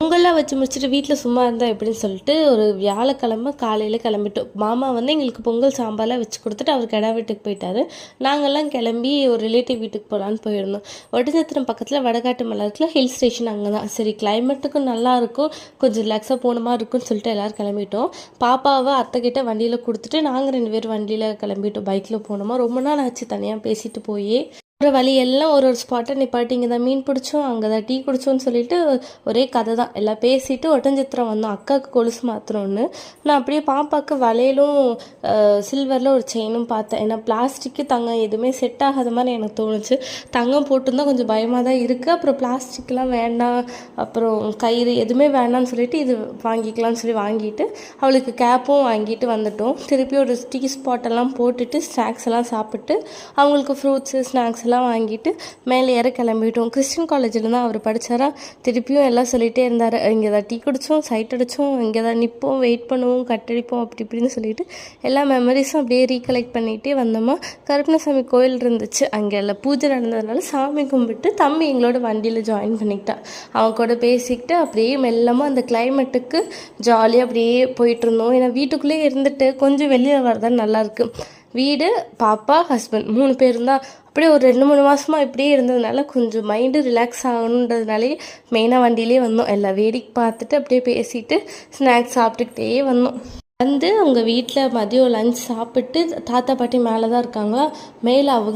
பொங்கல்லாம் வச்சு முடிச்சுட்டு வீட்டில் சும்மா இருந்தால் எப்படின்னு சொல்லிட்டு ஒரு வியாழக்கிழமை காலையில் கிளம்பிட்டோம். மாமா வந்து எங்களுக்கு பொங்கல் சாம்பார்லாம் வச்சு கொடுத்துட்டு அவர் கிடா வீட்டுக்கு போயிட்டாரு. நாங்கள்லாம் கிளம்பி ஒரு ரிலேட்டிவ் வீட்டுக்கு போகலான்னு போயிருந்தோம். ஒட்டஞ்சத்திரம் பக்கத்தில் வடகாட்டு மலை இருக்குல்ல, ஹில் ஸ்டேஷன் அங்கே தான். சரி கிளைமேட்டுக்கும் நல்லாயிருக்கும், கொஞ்சம் ரிலாக்ஸாக போன மாதிரி இருக்குன்னு சொல்லிட்டு எல்லோரும் கிளம்பிட்டோம். பாப்பாவை அத்தைக்கிட்ட வண்டியில் கொடுத்துட்டு நாங்கள் 2 பேர் வண்டியில் கிளம்பிட்டோம். பைக்கில் போனோமா, ரொம்ப நாள் ஆச்சு தனியாக பேசிட்டு போய். ஒரு வழி எல்லாம் ஒரு ஸ்பாட்டை நிப்பாட்டி இங்கே தான் மீன் பிடிச்சோம், அங்கே தான் டீ குடிச்சோன்னு சொல்லிட்டு ஒரே கதை தான். எல்லாம் பேசிட்டு ஒட்டஞ்சத்திரம் வந்தோம். அக்காவுக்கு கொலுசு மாத்திரம்னு நான் அப்படியே பாப்பாவுக்கு வளையலும் சில்வரில் ஒரு செயினும் பார்த்தேன். ஏன்னா பிளாஸ்டிக்கு தங்கம் எதுவுமே செட் ஆகாத மாதிரி எனக்கு தோணுச்சு. தங்கம் போட்டுருந்தா கொஞ்சம் பயமாக தான் இருக்குது. அப்புறம் பிளாஸ்டிக்லாம் வேண்டாம், அப்புறம் கயிறு எதுவுமே வேண்டாம்னு சொல்லிட்டு இது வாங்கிக்கலாம்னு சொல்லி வாங்கிட்டு அவளுக்கு கேப்பும் வாங்கிட்டு வந்துட்டோம். திருப்பி ஒரு டீ ஸ்பாட்டெல்லாம் போட்டுட்டு ஸ்நாக்ஸ் எல்லாம் சாப்பிட்டு அவங்களுக்கு ஃப்ரூட்ஸு ஸ்நாக்ஸ் எல்லாம் வாங்கிட்டு மேலே ஏற கிளம்பிட்டோம். கிறிஸ்டின் காலேஜில் தான் அவர் படித்தாரா. திருப்பியும் எல்லாம் சொல்லிகிட்டே இருந்தார், இங்கே தான் டீ குடித்தோம், சைட் அடித்தோம், இங்கே தான் நிற்போம், வெயிட் பண்ணுவோம், கட்டடிப்போம், அப்படி இப்படின்னு சொல்லிட்டு எல்லா மெமரிஸும் அப்படியே ரீகலெக்ட் பண்ணிகிட்டே வந்தோமா. கருப்பணசாமி கோயில் இருந்துச்சு, அங்கே எல்லாம் பூஜை நடந்ததுனால சாமி கும்பிட்டு தம்பி எங்களோட வண்டியில் ஜாயின் பண்ணிக்கிட்டான். அவன் கூட பேசிக்கிட்டு அப்படியே மெல்லமாக அந்த கிளைமேட்டுக்கு ஜாலியாக அப்படியே போயிட்டு இருந்தோம். ஏன்னா வீட்டுக்குள்ளேயே இருந்துட்டு கொஞ்சம் வெளியே வரதான் நல்லாயிருக்கு. வீடு, பாப்பா, ஹஸ்பண்ட் 3 பேர் தான். அப்படியே ஒரு 2-3 மாதமாக இப்படியே இருந்ததுனால கொஞ்சம் மைண்டு ரிலாக்ஸ் ஆகணுன்றதுனாலே மெயினாக வண்டியிலே வந்தோம். எல்லாம் வேடிக்கை பார்த்துட்டு அப்படியே பேசிட்டு ஸ்நாக்ஸ் சாப்பிட்டுக்கிட்டே வந்தோம். வந்து அவங்க வீட்டில் மதியம் லஞ்ச் சாப்பிட்டு தாத்தா பாட்டி மேலே தான் இருக்காங்களா. மேலே அவங்க